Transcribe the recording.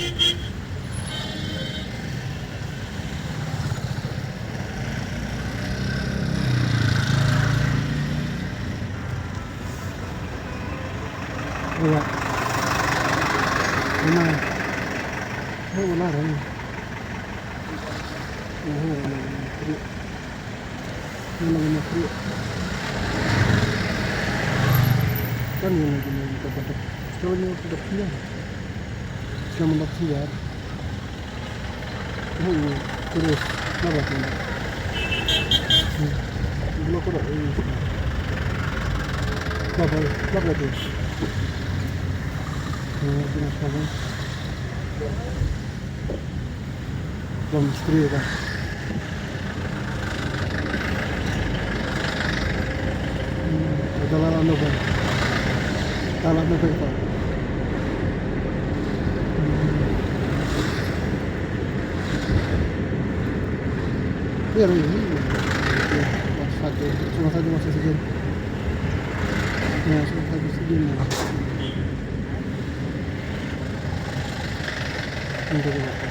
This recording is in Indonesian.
Iya. Mana? Oh, mana ada ini? Oh, ini namanya kriuk. Kan yang lagi mau kita dapat. Sekarang ini sudah punya. Sudah mendapat senjata. Oh, terus apa ini? Belum ada ini. Apa itu? Ini sekarang belum istri ya. Ada lalan apa? Lalan apa itu? Iya ini. Satu, cuma satu masih segini. Ya, cuma satu segini. Ini juga.